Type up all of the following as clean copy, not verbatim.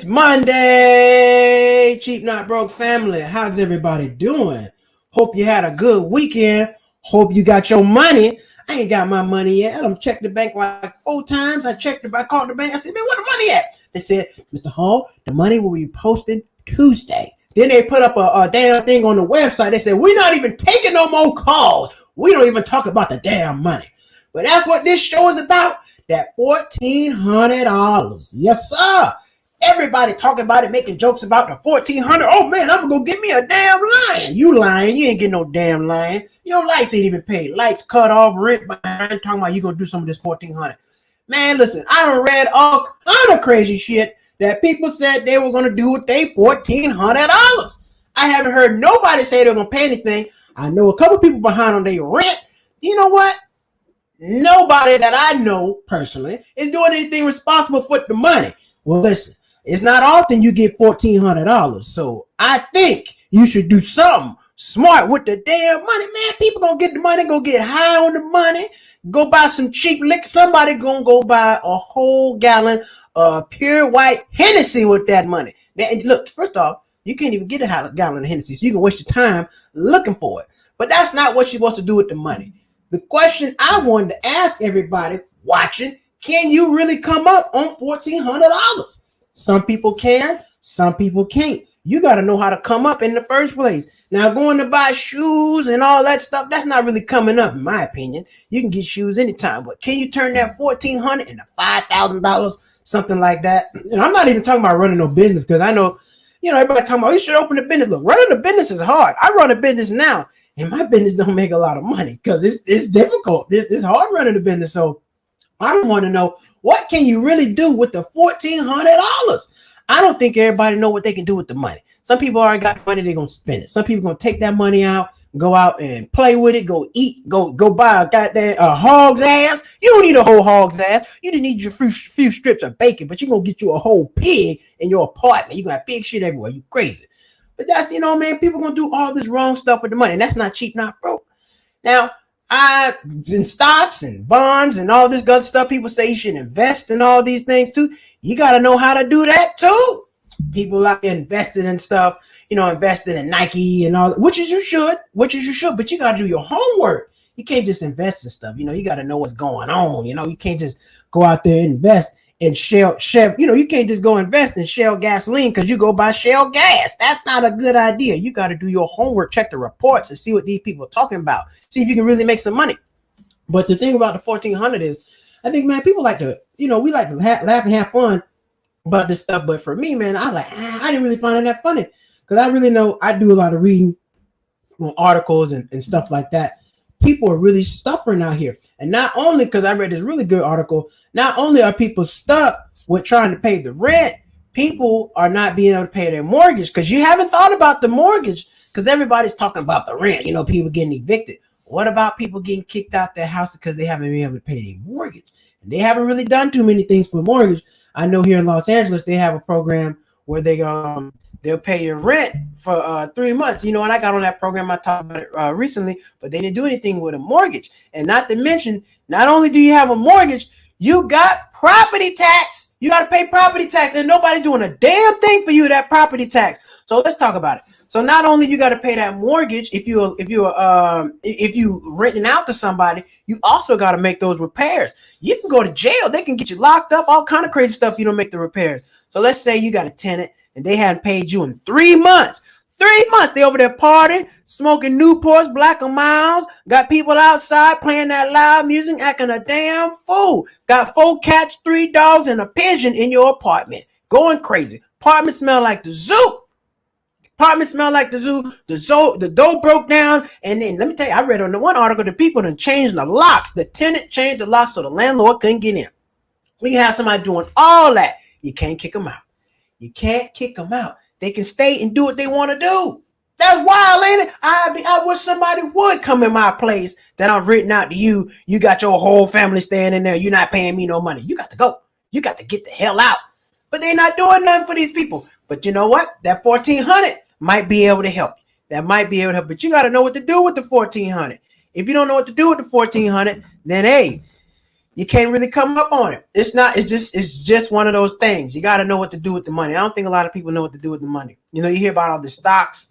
It's Monday, Cheap Not Broke family. How's everybody doing? Hope you had a good weekend. Hope you got your money. I ain't got my money yet. I'm checked the bank like 4 times. I called the bank. I said, man, where the money at? They said, Mr. Hall, the money will be posted Tuesday. Then they put up a damn thing on the website. They said, we're not even taking no more calls. We don't even talk about the damn money. But that's what this show is about. That $1,400. Yes, sir. Everybody talking about it, making jokes about the 1,400. Oh man, I'm gonna go get me a damn lion. You lying? You ain't getting no damn lion. Your lights ain't even paid. Lights cut off, rent. I'm talking about you gonna do some of this 1,400. Man, listen, I done read all kind of crazy shit that people said they were gonna do with their $1,400. I haven't heard nobody say they're gonna pay anything. I know a couple people behind on their rent. You know what? Nobody that I know personally is doing anything responsible for the money. Well, listen. It's not often you get $1,400, so I think you should do something smart with the damn money, man. People gonna get the money, go get high on the money, go buy some cheap liquor. Somebody gonna go buy a whole gallon of pure white Hennessy with that money. Now, look, first off, you can't even get a gallon of Hennessy, so you can waste your time looking for it. But that's not what you're supposed to do with the money. The question I wanted to ask everybody watching: can you really come up on $1,400? Some people can, some people can't. You got to know how to come up in the first place. Now, going to buy shoes and all that stuff, that's not really coming up, in my opinion. You can get shoes anytime, but can you turn that $1,400 into $5,000, something like that? And I'm not even talking about running no business, because I know, everybody talking about you should open a business. Look, running a business is hard. I run a business now, and my business don't make a lot of money because it's difficult. It's hard running a business, so I want to know, what can you really do with the $1,400? I don't think everybody know what they can do with the money. Some people already got money, they're going to spend it. Some people going to take that money out, go out and play with it, go eat, go buy a goddamn hog's ass. You don't need a whole hog's ass. You just need your few strips of bacon, but you're going to get you a whole pig in your apartment. You're going to have pig shit everywhere. You crazy. But that's, man, people going to do all this wrong stuff with the money. And that's not cheap, not broke. Now, in stocks and bonds and all this good stuff, people say you should invest in all these things too. You got to know how to do that too. People like investing in stuff, investing in Nike and all, which is you should, but you got to do your homework. You can't just invest in stuff. You got to know what's going on. You can't just go out there and invest in Shell. You can't just go invest in Shell gasoline because you go buy Shell gas. That's not a good idea. You got to do your homework, check the reports, and see what these people are talking about. See if you can really make some money. But the thing about the 1,400 is, I think, man, people like to, we like to laugh and have fun about this stuff. But for me, man, I didn't really find it that funny, because I really know I do a lot of reading on articles and stuff like that. People are really suffering out here. And not only, because I read this really good article, not only are people stuck with trying to pay the rent, people are not being able to pay their mortgage, because you haven't thought about the mortgage, because everybody's talking about the rent, people getting evicted. What about people getting kicked out their house because they haven't been able to pay their mortgage? And they haven't really done too many things for mortgage. I know here in Los Angeles, they have a program where they'll pay your rent for 3 months. And I got on that program, I talked about it recently, but they didn't do anything with a mortgage. And not to mention, not only do you have a mortgage, you got property tax. You got to pay property tax, and nobody's doing a damn thing for you, that property tax. So let's talk about it. So not only you got to pay that mortgage if you renting out to somebody, you also got to make those repairs. You can go to jail. They can get you locked up, all kind of crazy stuff if you don't make the repairs. So let's say you got a tenant and they hadn't paid you in 3 months. 3 months, they over there partying, smoking Newports, Black and Milds, got people outside playing that loud music, acting a damn fool. Got 4 cats, 3 dogs, and a pigeon in your apartment. Going crazy. Apartment smell like the zoo. The door broke down. And then let me tell you, I read on the one article, the people done changed the locks. The tenant changed the locks so the landlord couldn't get in. We can have somebody doing all that. You can't kick them out. They can stay and do what they want to do. That's wild, ain't it? I wish somebody would come in my place that I'm renting out to you. You got your whole family staying in there. You're not paying me no money. You got to go. You got to get the hell out. But they're not doing nothing for these people. But you know what? That 1,400 might be able to help you. But you got to know what to do with the 1,400. If you don't know what to do with the 1,400, then hey, you can't really come up on it. It's just one of those things. You got to know what to do with the money. I don't think a lot of people know what to do with the money. You hear about all the stocks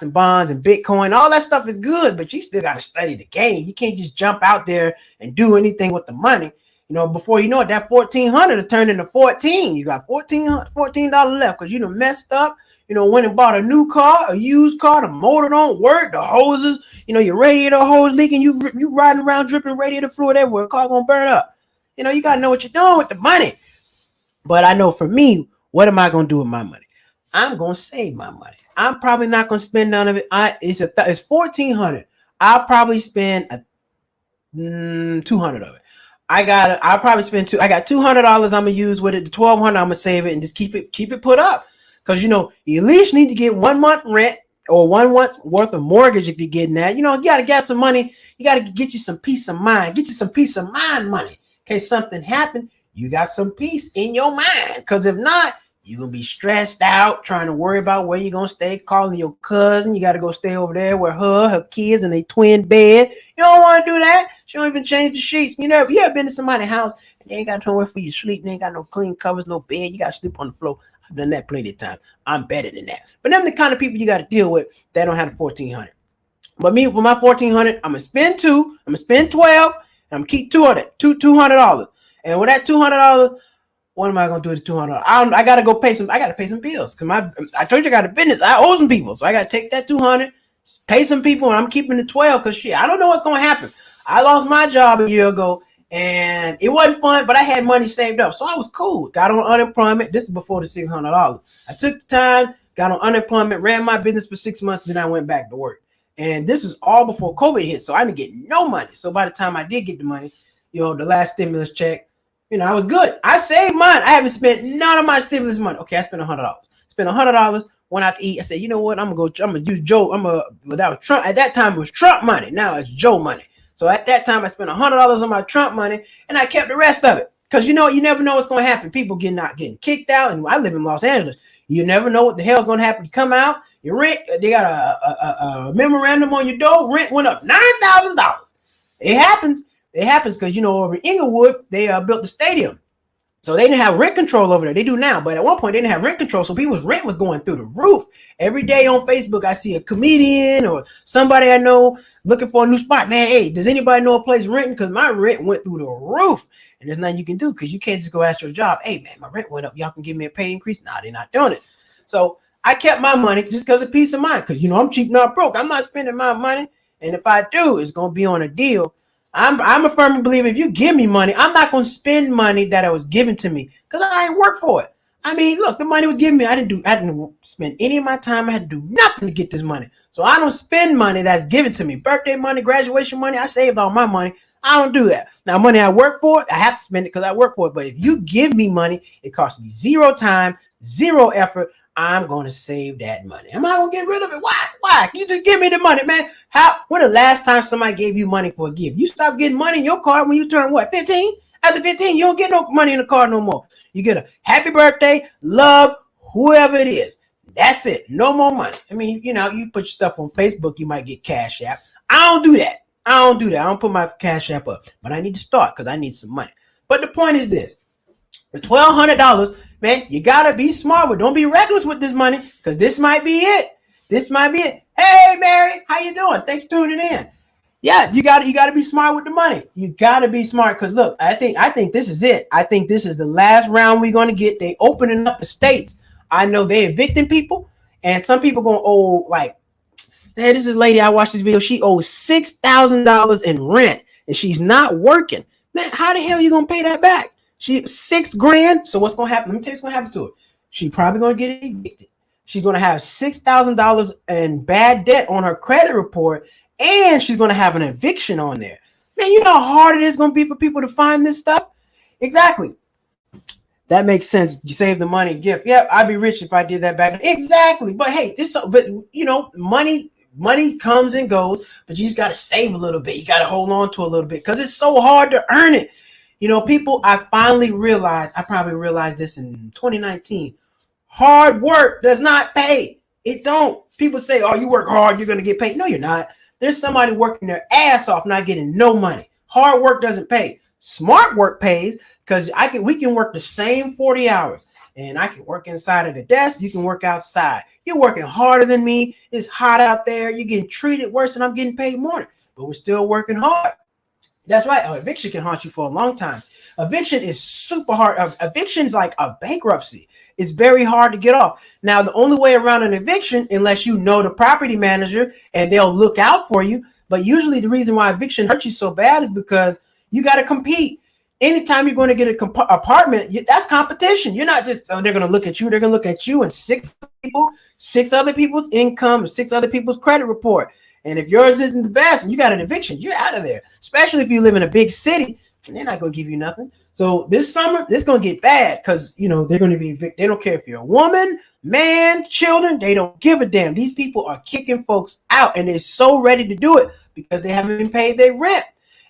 and bonds and Bitcoin. All that stuff is good, but you still got to study the game. You can't just jump out there and do anything with the money. Before you know it, that 1,400 will turn into 14. You got $14 left because you messed up. Went and bought a new car, a used car, the motor don't work, the hoses, your radiator hose leaking, you riding around dripping radiator fluid everywhere, car gonna burn up. You got to know what you're doing with the money. But I know for me, what am I gonna do with my money? I'm gonna save my money. I'm probably not gonna spend none of it. It's 1,400. I'll probably spend 200 of it. I'll probably spend I got $200 I'm gonna use with it. The 1,200 I'm gonna save it and just keep it put up. Because, you at least need to get 1 month rent or 1 month's worth of mortgage if you're getting that. You got to get some money. You got to get you some peace of mind. Get you some peace of mind money. In case something happened, you got some peace in your mind. Because if not, you're going to be stressed out, trying to worry about where you're going to stay, calling your cousin. You got to go stay over there with her kids in a twin bed. You don't want to do that. She don't even change the sheets. You ever been to somebody's house and they ain't got nowhere for you to sleep. They ain't got no clean covers, no bed. You got to sleep on the floor. I've done that plenty of times. I'm better than that. But them the kind of people you got to deal with that don't have the 1,400. But me, with my 1,400, I'm going to spend 2. I'm going to spend 12. And I'm going to keep $200. And with that $200, what am I going to do with the $200? I got to go pay some. I got to pay some bills. Because I told you I got a business. I owe some people. So I got to take that $200, pay some people, and I'm keeping the 12 because I don't know what's going to happen. I lost my job a year ago. And it wasn't fun, but I had money saved up. So I was cool. Got on unemployment. This is before the $600. I took the time, got on unemployment, ran my business for 6 months, then I went back to work. And this was all before COVID hit. So I didn't get no money. So by the time I did get the money, the last stimulus check, I was good. I saved mine. I haven't spent none of my stimulus money. Okay, I spent $100. Spent $100, went out to eat. I said, you know what? I'm gonna use Joe. That was Trump. At that time it was Trump money. Now it's Joe money. So at that time, I spent $100 on my Trump money, and I kept the rest of it. Because, you never know what's going to happen. People getting kicked out, and I live in Los Angeles. You never know what the hell's going to happen. You come out, your rent, they got a memorandum on your door. Rent went up $9,000. It happens. It happens because, over in Inglewood, they built the stadium. So they didn't have rent control over there. They do now. But at one point, they didn't have rent control. So people's rent was going through the roof. Every day on Facebook, I see a comedian or somebody I know looking for a new spot. Man, hey, does anybody know a place renting? Because my rent went through the roof. And there's nothing you can do because you can't just go ask for a job. Hey, man, my rent went up. Y'all can give me a pay increase? Nah, they're not doing it. So I kept my money just because of peace of mind. Because, I'm cheap, not broke. I'm not spending my money. And if I do, it's going to be on a deal. I'm a firm believer if you give me money, I'm not going to spend money that was given to me because I ain't work for it. I mean, look, the money was given me. I didn't spend any of my time. I had to do nothing to get this money. So I don't spend money that's given to me. Birthday money, graduation money, I saved all my money. I don't do that. Now, money I work for, I have to spend it because I work for it. But if you give me money, it costs me 0 time, 0 effort. I'm going to save that money. I'm not going to get rid of it. Why? You just give me the money, man. When the last time somebody gave you money for a gift? You stop getting money in your card when you turn what, 15? After 15, you don't get no money in the card no more. You get a happy birthday, love, whoever it is. That's it. No more money. I mean, you put your stuff on Facebook, you might get Cash App. I don't do that. I don't put my Cash App up. But I need to start because I need some money. But the point is this. For $1,200, man, you got to be smart with. Don't be reckless with this money because this might be it. This might be it. Hey, Mary, how you doing? Thanks for tuning in. Yeah, you got to be smart with the money. You got to be smart because, look, I think this is it. I think this is the last round we're going to get. They opening up the states. I know they evicting people, and some people going to owe, like, hey, this is a lady, I watched this video. She owes $6,000 in rent, and she's not working. Man, how the hell are you going to pay that back? She $6,000. So what's going to happen? Let me tell you what's going to happen to her. She's probably going to get evicted. She's going to have $6,000 in bad debt on her credit report, and she's going to have an eviction on there. Man, you know how hard it is going to be for people to find this stuff? Exactly. That makes sense. You save the money, gift. Yep, I'd be rich if I did that back. Exactly. But hey, money comes and goes, but you just got to save a little bit. You got to hold on to a little bit because it's so hard to earn it. People, I probably realized this in 2019. Hard work does not pay. It don't. People say, oh, you work hard, you're going to get paid. No, you're not. There's somebody working their ass off, not getting no money. Hard work doesn't pay. Smart work pays because we can work the same 40 hours. And I can work inside of the desk. You can work outside. You're working harder than me. It's hot out there. You're getting treated worse, and I'm getting paid more. But we're still working hard. That's right. Eviction can haunt you for a long time. Eviction is super hard. Eviction is like a bankruptcy. It's very hard to get off. Now, the only way around an eviction, unless you know the property manager and they'll look out for you. But usually the reason why eviction hurts you so bad is because you got to compete. Anytime you're going to get an apartment, that's competition. You're not just, they're going to look at you. They're going to look at you and six other people's income, 6 other people's credit report. And if yours isn't the best and you got an eviction, you're out of there. Especially if you live in a big city, and they're not going to give you nothing. So this summer, it's going to get bad because, they're going to be evicted. They don't care if you're a woman, man, children. They don't give a damn. These people are kicking folks out, and they're so ready to do it because they haven't been paid their rent.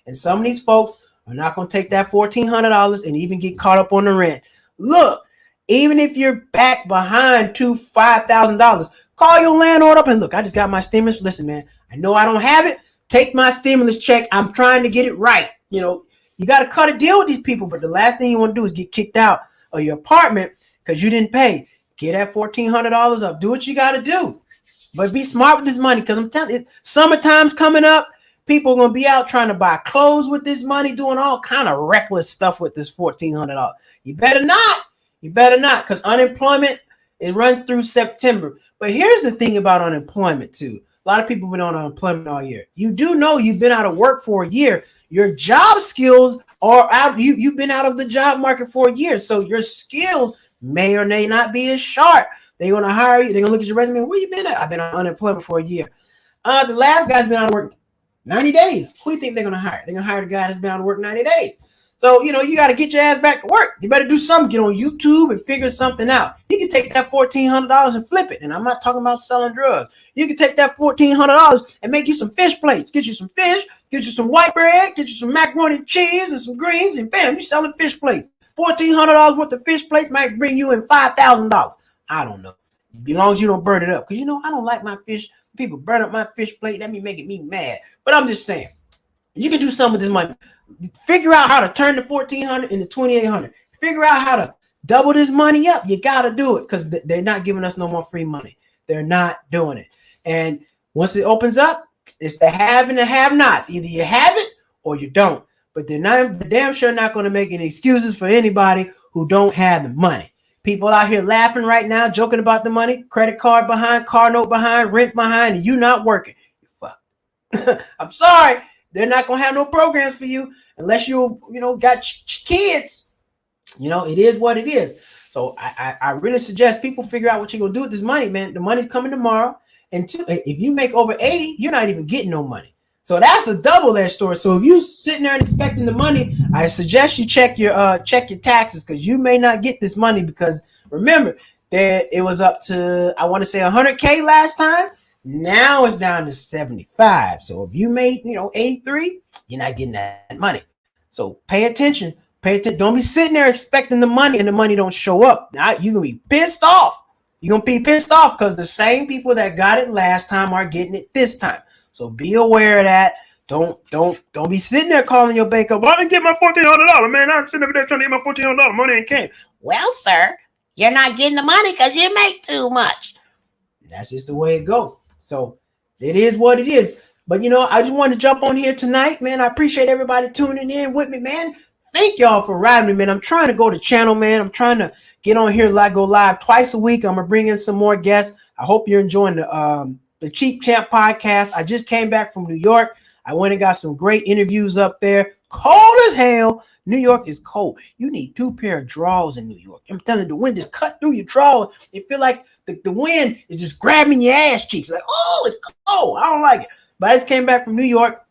And some of these folks are not going to take that $1,400 and even get caught up on the rent. Look, even if you're back behind $5,000, call your landlord up and look, I just got my stimulus. Listen, man, I know I don't have it. Take my stimulus check. I'm trying to get it right. You got to cut a deal with these people, but the last thing you want to do is get kicked out of your apartment because you didn't pay. Get that $1,400 up. Do what you got to do. But be smart with this money because I'm telling you, summertime's coming up. People are going to be out trying to buy clothes with this money, doing all kind of reckless stuff with this $1,400. You better not. Because unemployment, it runs through September. But here's the thing about unemployment, too. A lot of people have been on unemployment all year. You do know you've been out of work for a year. Your job skills are out. You've been out of the job market for a year. So your skills may or may not be as sharp. They're going to hire you. They're going to look at your resume. Where you been at? I've been on unemployment for a year. The last guy's been out of work 90 days. Who do you think they're going to hire? They're going to hire the guy that's been out of work 90 days. So, you got to get your ass back to work. You better do something. Get on YouTube and figure something out. You can take that $1,400 and flip it. And I'm not talking about selling drugs. You can take that $1,400 and make you some fish plates. Get you some fish, get you some white bread, get you some macaroni and cheese and some greens, and bam, you're selling fish plates. $1,400 worth of fish plates might bring you in $5,000. I don't know. As long as you don't burn it up. Because, I don't like my fish. People burn up my fish plate. That be making me mad. But I'm just saying, you can do something with this money. Figure out how to turn the $1,400 into $2,800. Figure out how to double this money up. You got to do it because they're not giving us no more free money. They're not doing it. And once it opens up, it's the have and the have-nots. Either you have it or you don't. But they're damn sure not going to make any excuses for anybody who don't have the money. People out here laughing right now, joking about the money, credit card behind, car note behind, rent behind, and you not working. You fuck. I'm sorry. They're not going to have no programs for you unless you got kids. It is what it is. So I really suggest people figure out what you're going to do with this money, man. The money's coming tomorrow. And if you make over 80, you're not even getting no money. So that's a double-edged story. So if you're sitting there and expecting the money, I suggest you check your taxes because you may not get this money because remember that it was up to, I want to say 100K last time. Now it's down to 75. So if you made, 83, you're not getting that money. So pay attention. Don't be sitting there expecting the money and the money don't show up. Now you're going to be pissed off. You're going to be pissed off because the same people that got it last time are getting it this time. So be aware of that. Don't be sitting there calling your bank up. I didn't get my $1,400, man. I'm sitting over there trying to get my $1,400. Money ain't came. Well, sir, you're not getting the money because you make too much. That's just the way it goes. So it is what it is. But, I just wanted to jump on here tonight, man. I appreciate everybody tuning in with me, man. Thank y'all for riding me, man. I'm trying to go to channel, man. I'm trying to get on here, go live twice a week. I'm going to bring in some more guests. I hope you're enjoying the Cheap Champ podcast. I just came back from New York. I went and got some great interviews up there. Cold as hell. New York is cold. You need 2 pair of drawers in New York. I'm telling you, the wind just cut through your drawers. You feel like the wind is just grabbing your ass cheeks. Like, oh, it's cold. I don't like it. But I just came back from New York.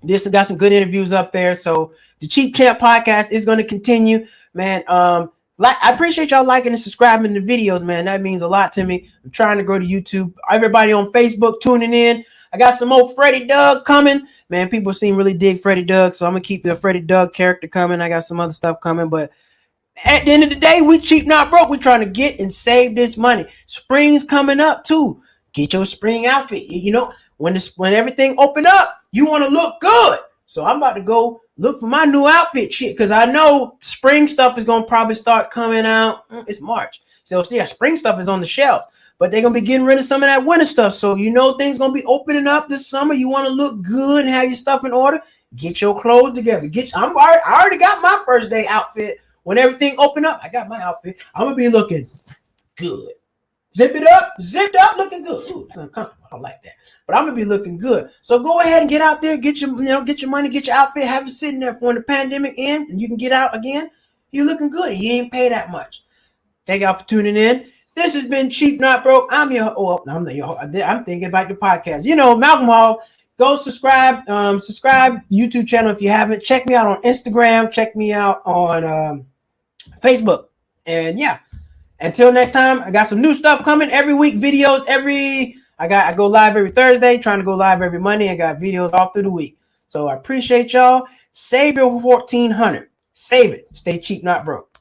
This got some good interviews up there. So the Cheap Champ podcast is going to continue, man. I appreciate y'all liking and subscribing to the videos, man. That means a lot to me. I'm trying to grow to YouTube. Everybody on Facebook tuning in. I got some old Freddie Doug coming. Man, people seem really dig Freddie Doug, so I'm going to keep the Freddie Doug character coming. I got some other stuff coming, but at the end of the day, we cheap, not broke. We're trying to get and save this money. Spring's coming up, too. Get your spring outfit. When everything open up, you want to look good. So I'm about to go look for my new outfit shit because I know spring stuff is gonna probably start coming out. It's March, so yeah, spring stuff is on the shelves, but they're gonna be getting rid of some of that winter stuff. So things gonna be opening up this summer. You want to look good and have your stuff in order. Get your clothes together. I already got my first day outfit. When everything open up, I got my outfit. I'm gonna be looking good. Zipped up, looking good. Ooh, that's uncomfortable. I like that. But I'm gonna be looking good. So go ahead and get out there, get your money, get your outfit, have it sitting there for when the pandemic ends, and you can get out again. You're looking good. You ain't pay that much. Thank y'all for tuning in. This has been Cheap Not Broke. I'm thinking about the podcast. Malcolm Hall. Go subscribe. Subscribe YouTube channel if you haven't. Check me out on Instagram. Check me out on Facebook. And yeah. Until next time, I got some new stuff coming every week. Videos I go live every Thursday, trying to go live every Monday. I got videos all through the week. So I appreciate y'all. Save your 1400. Save it. Stay cheap, not broke.